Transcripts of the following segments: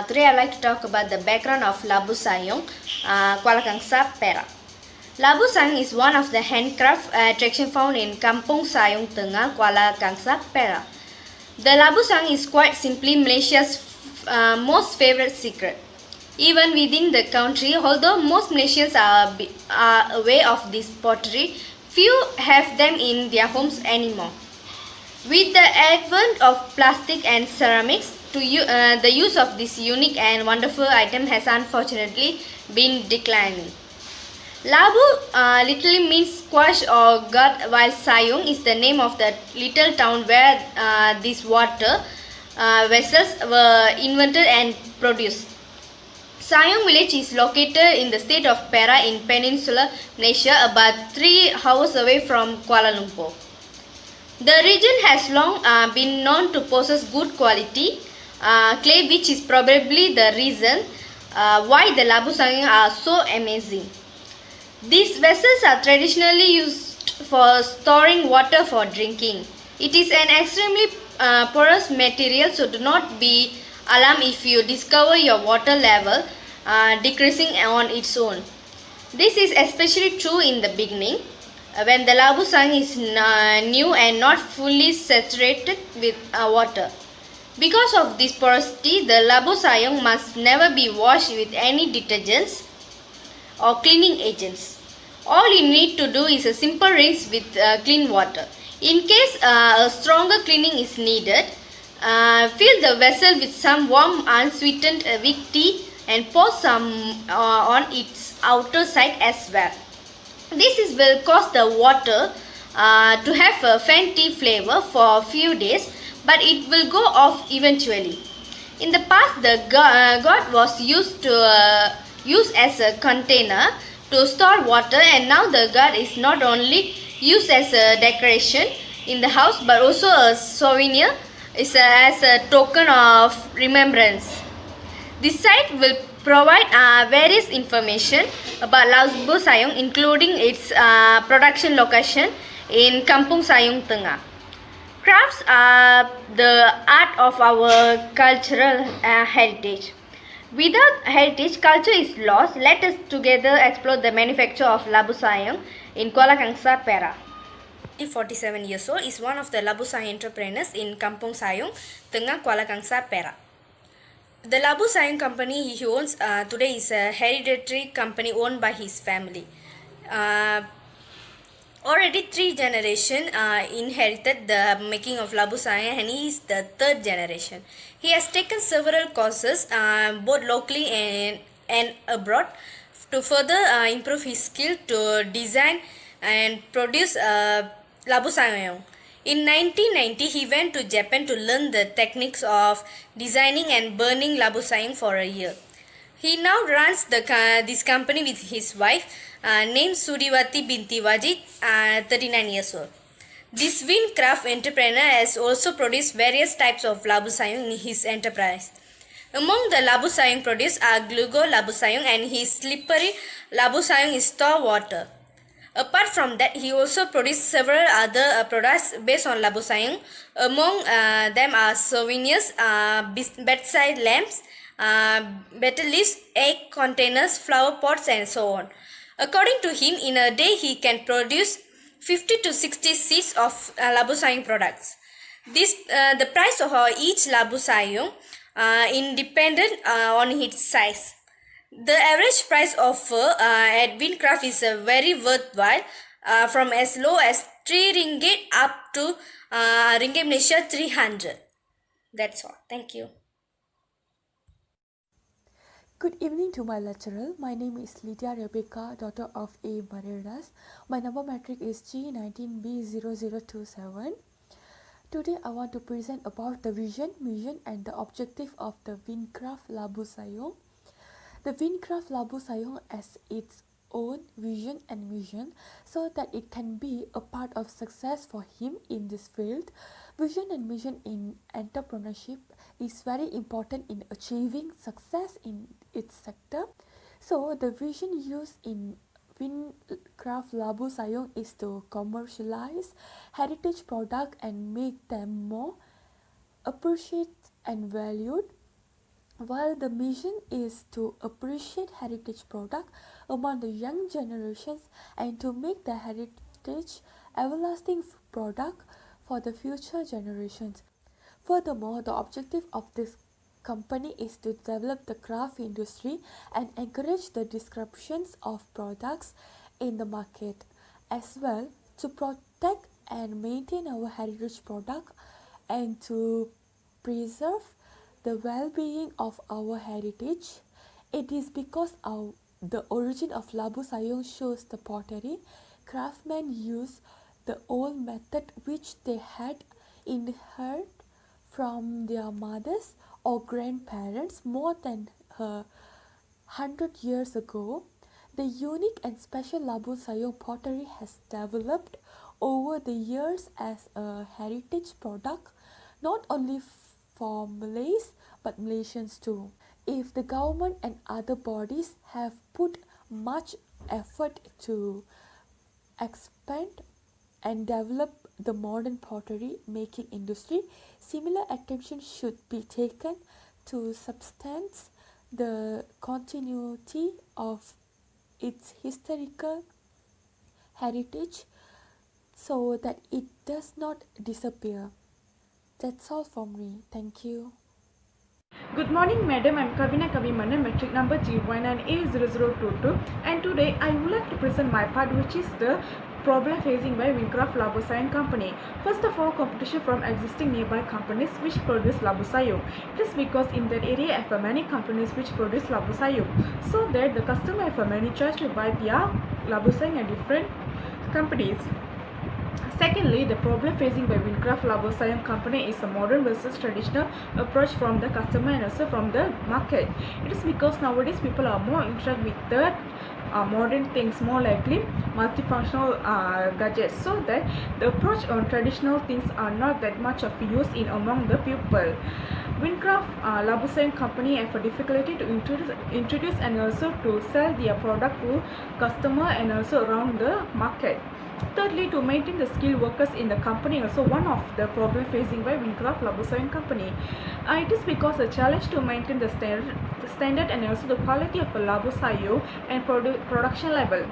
Today I'd like to talk about the background of Labu Sayong, Kuala Kangsar, Perak. Labu Sayong is one of the handcraft attraction found in Kampung Sayong Tengah, Kuala Kangsar, Perak. The Labu Sayong is quite simply Malaysia's most favorite secret. Even within the country, although most Malaysians are aware of this pottery, few have them in their homes anymore. With the advent of plastic and ceramics, the use of this unique and wonderful item has unfortunately been declining. Labu literally means squash or gut, while Sayong is the name of the little town where these water vessels were invented and produced. Sayong village is located in the state of Perak in peninsular Malaysia, about 3 hours away from Kuala Lumpur. The region has long been known to possess good quality clay, which is probably the reason why the Labu Sayong are so amazing. These vessels are traditionally used for storing water for drinking. It is an extremely porous material, so do not be alarmed if you discover your water level decreasing on its own. This is especially true in the beginning, when the Labu Sayong is new and not fully saturated with water. Because of this porosity, the Labu Sayong must never be washed with any detergents or cleaning agents. All you need to do is a simple rinse with clean water. In case a stronger cleaning is needed, fill the vessel with some warm unsweetened weak tea and pour some on its outer side as well. This will cause the water to have a faint tea flavor for a few days, but it will go off eventually. In the past, the gourd was used as a container to store water, and now the gourd is not only used as a decoration in the house but also a souvenir, as a token of remembrance. This site will provide various information about Labu Sayong, including its production location in Kampung Sayong Tengah. Crafts are the art of our cultural heritage. Without heritage, culture is lost. Let us together explore the manufacture of Labu Sayong in Kuala Kangsar, Perak. 47 years old, is one of the Labu Sayong entrepreneurs in Kampung Sayong Tengah, Kuala Kangsar, Perak. The Labu Sayong company he owns today is a hereditary company owned by his family. Already 3 generations inherited the making of Labu Sayong, and he is the 3rd generation. He has taken several courses both locally and abroad to further improve his skill to design and produce Labu Sayong. In 1990, he went to Japan to learn the techniques of designing and burning Labu Sayong for a year. He now runs this company with his wife, named Sudiwati binti Wajid, 39 years old. This Kraf entrepreneur has also produced various types of Labu Sayong in his enterprise. Among the Labu Sayong produced are Glugo Labu Sayong and his slippery Labu Sayong is store water. Apart from that, he also produced several other products based on Labu Sayong. Among them are souvenirs, bedside lamps, betel leaves, egg containers, flower pots, and so on. According to him, in a day he can produce 50 to 60 seeds of Labu Sayong products. The price of each Labu Sayong independent on its size. The average price offer at Kraf is very worthwhile, from as low as 3 ringgit up to ringgit Malaysia 300. That's all. Thank you. Good evening to my lecturer. My name is LYDIA Rebecca, daughter of A. Marinas. My number matric is G19B0027. Today I want to present about the vision, mission and the objective of the Kraf Labu Sayong. The Kraf Labu Sayong has its own vision and mission so that it can be a part of success for him in this field. Vision and mission in entrepreneurship is very important in achieving success in its sector. So the vision used in Kraf Labu Sayong is to commercialize heritage products and make them more appreciated and valued. While the mission is to appreciate heritage product among the young generations and to make the heritage everlasting product for the future generations. Furthermore, the objective of this company is to develop the craft industry and encourage the descriptions of products in the market, as well to protect and maintain our heritage product and to preserve the well-being of our heritage. It is because the origin of Labu Sayong shows the pottery. Craftsmen use the old method which they had inherited from their mothers or grandparents more than 100 years ago. The unique and special Labu Sayong pottery has developed over the years as a heritage product, not only for Malays but Malaysians too. If the government and other bodies have put much effort to expand and develop the modern pottery making industry, similar attention should be taken to substance the continuity of its historical heritage so that it does not disappear. That's all from me. Thank you. Good morning, madam. I'm KAHVINA MANNAN, metric number G19A0022, and today I would like to present my part, which is the problem facing by Kraf Labu Sayong company. First of all, competition from existing nearby companies which produce Labu Sayong. It is because in that area have many companies which produce Labu Sayong, so that the customer have many choice to buy their Labu Sayong at different companies. Secondly, the problem facing by Kraf Labu Sayong company is a modern versus traditional approach from the customer and also from the market. It is because nowadays people are more interested with the modern things, more likely multifunctional gadgets, so that the approach on traditional things are not that much of use in among the people. Kraf Labu Sayong company have a difficulty to introduce and also to sell their product to customer and also around the market. Thirdly, to maintain the skilled workers in the company, also one of the problem facing by Kraf Labu Sayong company. It is because a challenge to maintain the standard and also the quality of a Labu Sayong and production level.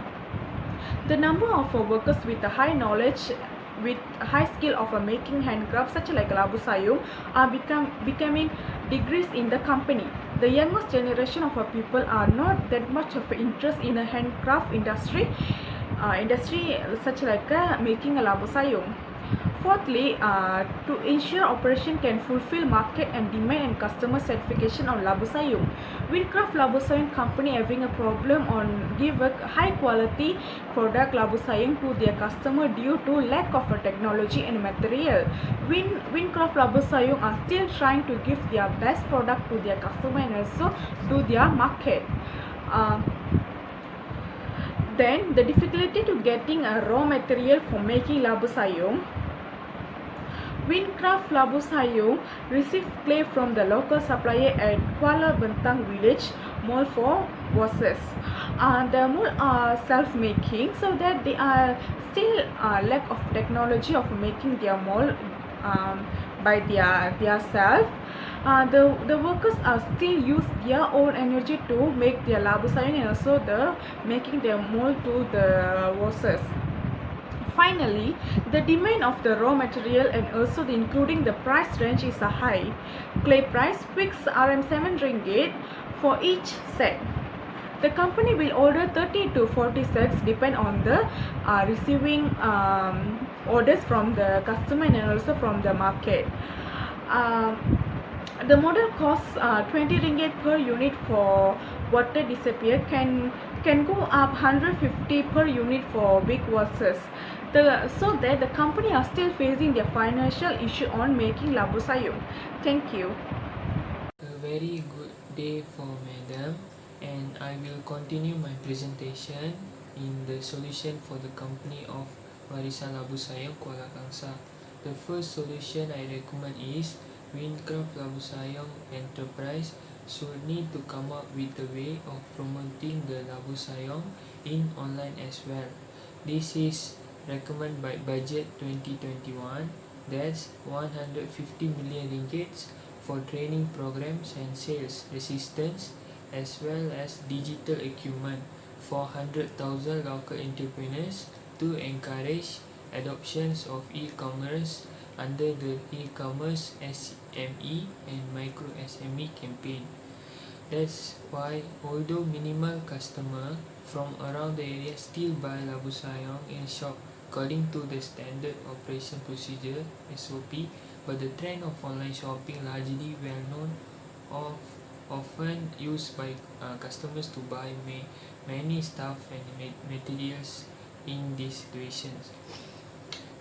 The number of workers with a high knowledge with high skill of making handcrafts such like Labu Sayong are becoming degrees in the company. The youngest generation of people are not that much of interest in a handcraft industry such like making a Labu Sayong. Fourthly, to ensure operation can fulfill market and demand and customer certification on Labu Sayong. Kraf Labu Sayong company having a problem on give a high quality product Labu Sayong to their customer due to lack of technology and material. Kraf Labu Sayong are still trying to give their best product to their customer and also to their market. Then the difficulty to getting a raw material for making Labu Sayong. Kraf Labu Sayong received clay from the local supplier at Kuala Bentang village mold for vases. The mold are self-making, so that they are still lack of technology of making their mold by their self. The workers are still use their own energy to make their Labu Sayong and also the making their mold to the vases. Finally, the demand of the raw material and also including the price range is a high. Clay price fixed RM7 ringgit for each set. The company will order 30 to 40 sets depend on the receiving orders from the customer and also from the market. The model costs 20 ringgit per unit for water disappear, can go up 150 per unit for big vases. So that the company are still facing their financial issue on making Labu Sayong. Thank you. A very good day for madam, and I will continue my presentation in the solution for the company of Warisan Labu Sayong Kuala Kangsar. The first solution I recommend is Kraf Labu Sayong Enterprise should need to come up with a way of promoting the Labu Sayong in online as well. This is recommended by budget 2021, that's 150 million ringgit for training programs and sales assistance, as well as digital equipment for 100,000 local entrepreneurs to encourage adoptions of e-commerce under the e-commerce SME and micro SME campaign. That's why, although minimal customer from around the area still buy Labu Sayong in shop according to the standard operation procedure (SOP), but the trend of online shopping largely well known, of often used by customers to buy many stuff and materials in these situations.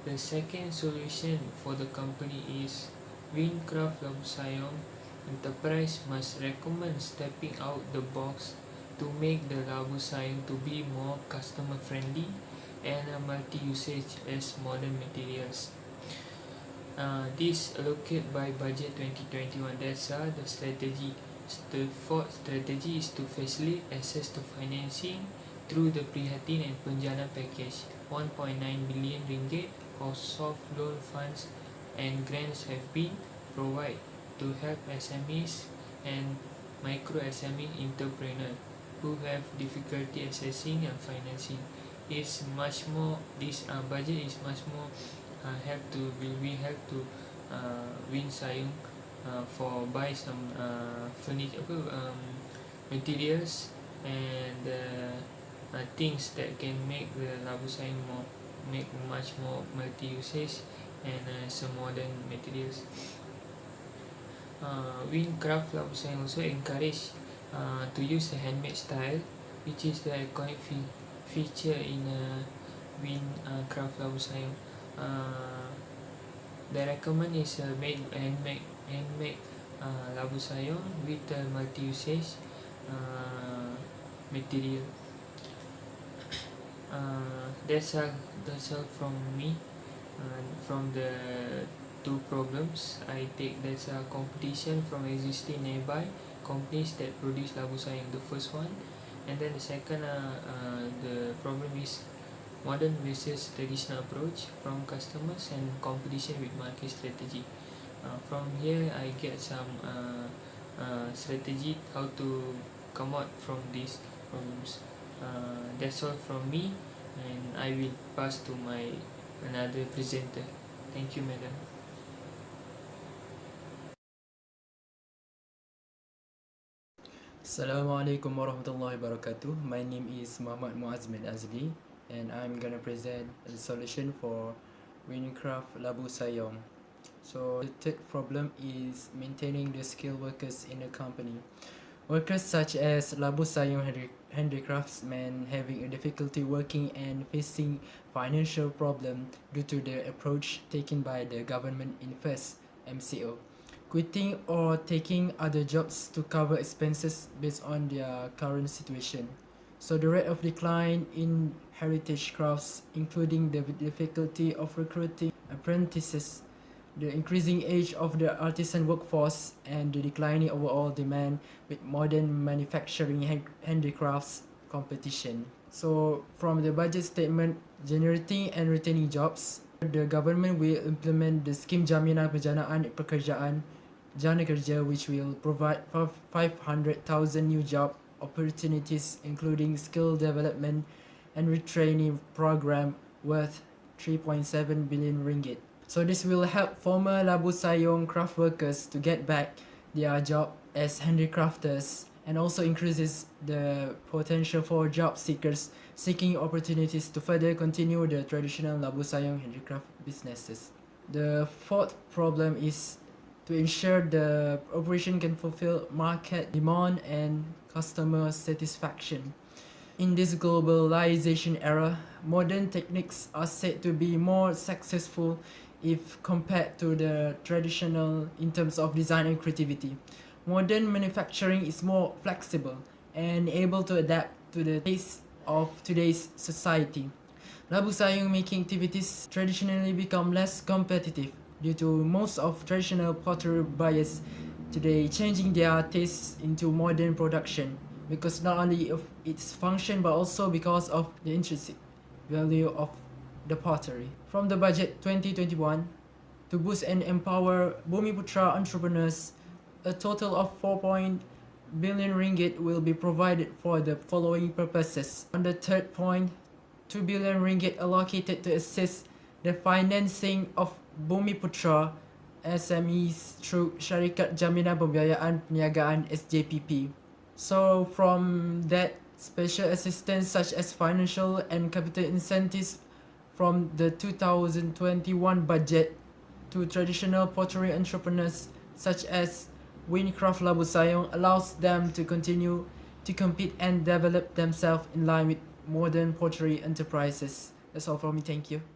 The second solution for the company is Kraf Labu Sayong Enterprise must recommend stepping out the box to make the Labu Sayong to be more customer friendly and multi-usage as modern materials. This allocated by budget 2021. That's the strategy. The fourth strategy is to facilitate access to financing through the Prihatin and Penjana package. 1.9 billion ringgit of soft loan funds and grants have been provided to help SMEs and micro SME entrepreneurs who have difficulty accessing and financing. It's much more. This budget is much more will we help to win Sayong for buy some furniture materials and things that can make the Labu Sayong make much more multi-usage and some modern materials. Kraf Labu Sayong also encourage to use the handmade style, which is the iconic feature in Kraf Labu Sayong. The recommend is handmade Labu Sayong with multi-usage material. That's all from me. From the two problems I take, there's a competition from existing nearby companies that produce Labu Sayong, the first one, and then the second the problem is modern versus traditional approach from customers and competition with market strategy. From here I get some strategy how to come out from these problems. That's all from me, and I will pass to my another presenter. Thank you, madam. Assalamualaikum warahmatullahi wabarakatuh. My name is Muhammad Muaz bin Azli, and I'm gonna present a solution for Kraf Labu Sayong. So the third problem is maintaining the skilled workers in the company. Workers such as Labu Sayong handicraftsmen having a difficulty working and facing financial problem due to the approach taken by the government in first MCO, quitting or taking other jobs to cover expenses based on their current situation. So the rate of decline in heritage crafts, including the difficulty of recruiting apprentices, the increasing age of the artisan workforce, and the declining overall demand with modern manufacturing handicrafts competition. So from the budget statement, generating and retaining jobs, the government will implement the scheme Jaminan Penjanaan Pekerjaan Jana Kerja, which will provide 500,000 new job opportunities, including skill development and retraining program worth 3.7 billion ringgit. So this will help former Labu Sayong craft workers to get back their job as handicrafters, and also increases the potential for job seekers seeking opportunities to further continue the traditional Labu Sayong handicraft businesses. The fourth problem is to ensure the operation can fulfill market demand and customer satisfaction. In this globalization era, modern techniques are said to be more successful if compared to the traditional in terms of design and creativity. Modern manufacturing is more flexible and able to adapt to the tastes of today's society. Labu Sayong making activities traditionally become less competitive due to most of traditional pottery buyers today changing their tastes into modern production, because not only of its function but also because of the intrinsic value of the pottery. From the budget 2021, to boost and empower Bumiputra entrepreneurs, a total of 4 billion ringgit will be provided for the following purposes. On the third point, 2 billion ringgit allocated to assist the financing of Bumiputra SMEs through Syarikat Jaminan Pembiayaan Perniagaan SJPP. So from that, special assistance such as financial and capital incentives from the 2021 budget to traditional pottery entrepreneurs such as Kraf Labu Sayong allows them to continue to compete and develop themselves in line with modern pottery enterprises. That's all from me. Thank you.